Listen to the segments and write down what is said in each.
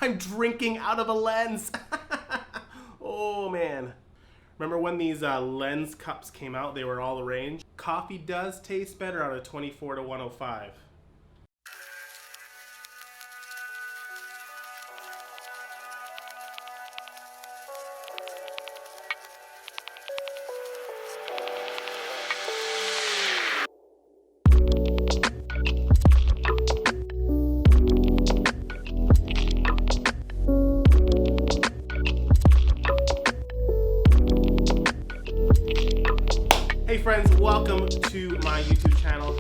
I'm drinking out of a lens. Oh man. Remember when these lens cups came out? They were all the rage. Coffee does taste better out of 24 to 105. Hey friends, welcome to my YouTube channel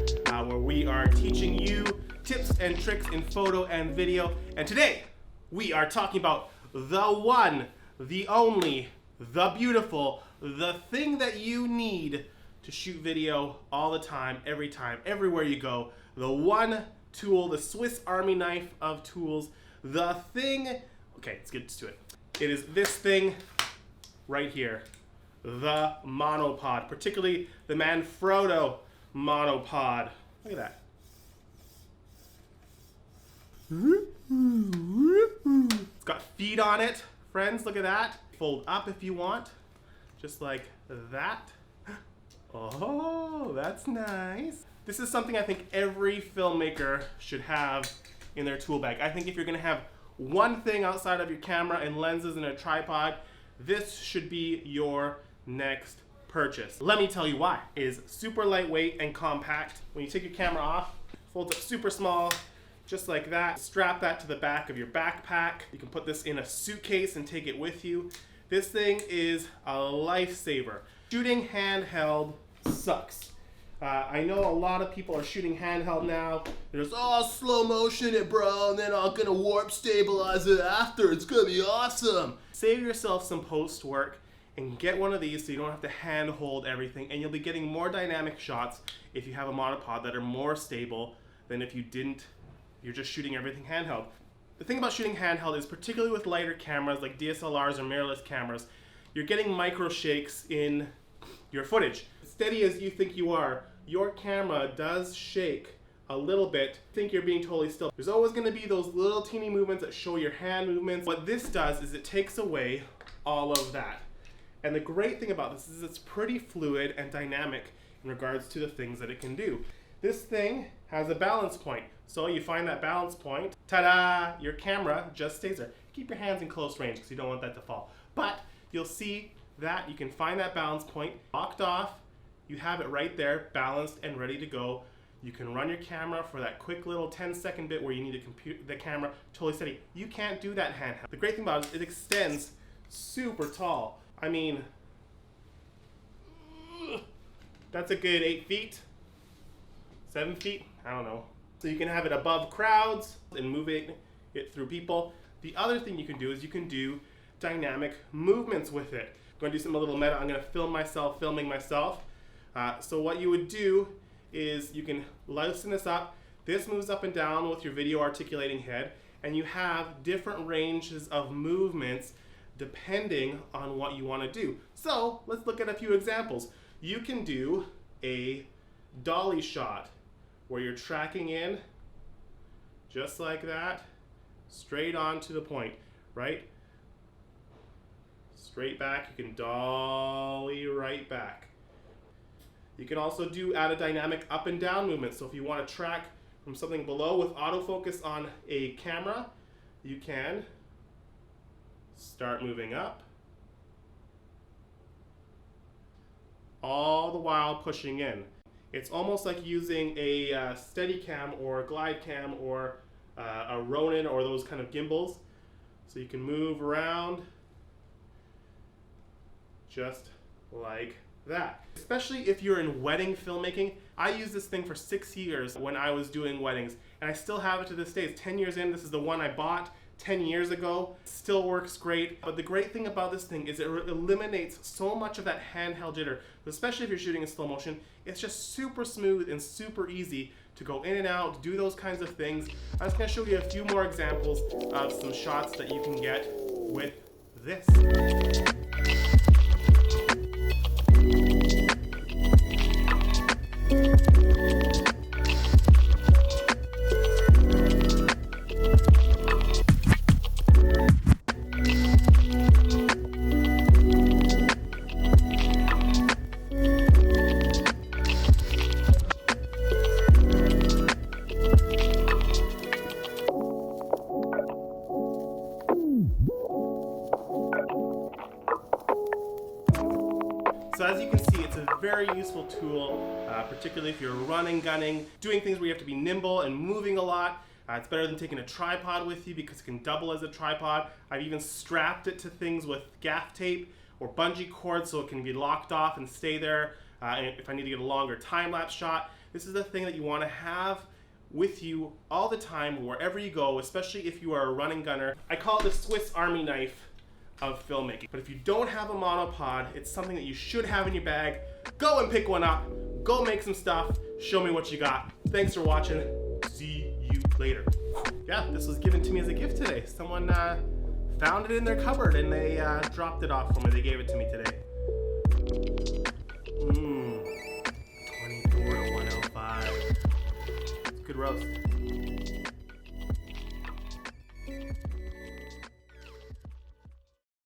where we are teaching you tips and tricks in photo and video. And today we are talking about the one, the only, the beautiful, the thing that you need to shoot video all the time, everywhere you go. The one tool, the Swiss Army knife of tools, the thing. Okay, let's get to it. It is this thing right here. The monopod, particularly the Manfrotto monopod. Look at that. It's got feet on it, friends, look at that. Fold up if you want, just like that. Oh, that's nice. This is something I think every filmmaker should have in their tool bag. I think if you're gonna have one thing outside of your camera and lenses and a tripod, this should be your next purchase. Let me tell you why. It is super lightweight and compact. When you take your camera off, folds up super small, just like that. Strap that to the back of your backpack. You can put this in a suitcase and take it with you. This thing is a lifesaver. Shooting handheld sucks. I know a lot of people are shooting handheld now. There's slow motion it, bro, and then I'm gonna warp stabilize it after. It's gonna be awesome. Save yourself some post work and get one of these so you don't have to hand hold everything, and you'll be getting more dynamic shots if you have a monopod that are more stable than if you didn't. You're just shooting everything handheld. The thing about shooting handheld is, particularly with lighter cameras like DSLRs or mirrorless cameras, you're getting micro shakes in your footage. Steady as you think you are, your camera does shake a little bit. Think you're being totally still. There's always going to be those little teeny movements that show your hand movements. What this does is it takes away all of that. And the great thing about this is it's pretty fluid and dynamic in regards to the things that it can do. This thing has a balance point. So you find that balance point, ta-da, your camera just stays there. Keep your hands in close range because you don't want that to fall. But you'll see that you can find that balance point, locked off, you have it right there, balanced and ready to go. You can run your camera for that quick little 10-second bit where you need the camera totally steady. You can't do that handheld. The great thing about it is it extends super tall. I mean, that's a good 8 feet, 7 feet, I don't know. So you can have it above crowds and moving it through people. The other thing you can do is you can do dynamic movements with it. I'm going to do something a little meta. I'm going to film myself filming myself. So what you would do is you can loosen this up. This moves up and down with your video articulating head, and you have different ranges of movements depending on what you want to do. So let's look at a few examples. You can do a dolly shot where you're tracking in just like that, straight on to the point, right? Straight back, you can dolly right back. You can also add a dynamic up and down movement. So if you want to track from something below with autofocus on a camera, you can start moving up, all the while pushing in. It's almost like using a Steadicam or Glide Cam or a Ronin or those kind of gimbals. So you can move around just like that. Especially if you're in wedding filmmaking. I used this thing for 6 years when I was doing weddings, and I still have it to this day. It's 10 years in. This is the one I bought 10 years ago. Still works great. But the great thing about this thing is it eliminates so much of that handheld jitter, especially if you're shooting in slow motion. It's just super smooth and super easy to go in and out, do those kinds of things. I'm just going to show you a few more examples of some shots that you can get with this. very useful tool, particularly if you're running, gunning, doing things where you have to be nimble and moving a lot. It's better than taking a tripod with you because it can double as a tripod. I've even strapped it to things with gaff tape or bungee cord so it can be locked off and stay there if I need to get a longer time-lapse shot. This is a thing that you want to have with you all the time, wherever you go, especially if you are a running gunner. I call it the Swiss Army knife of filmmaking. But if you don't have a monopod, it's something that you should have in your bag. Go and pick one up. Go make some stuff. Show me what you got. Thanks for watching. See you later. Yeah, this was given to me as a gift today. Someone found it in their cupboard and they dropped it off for me. They gave it to me today. 24 to 105. It's a good roast.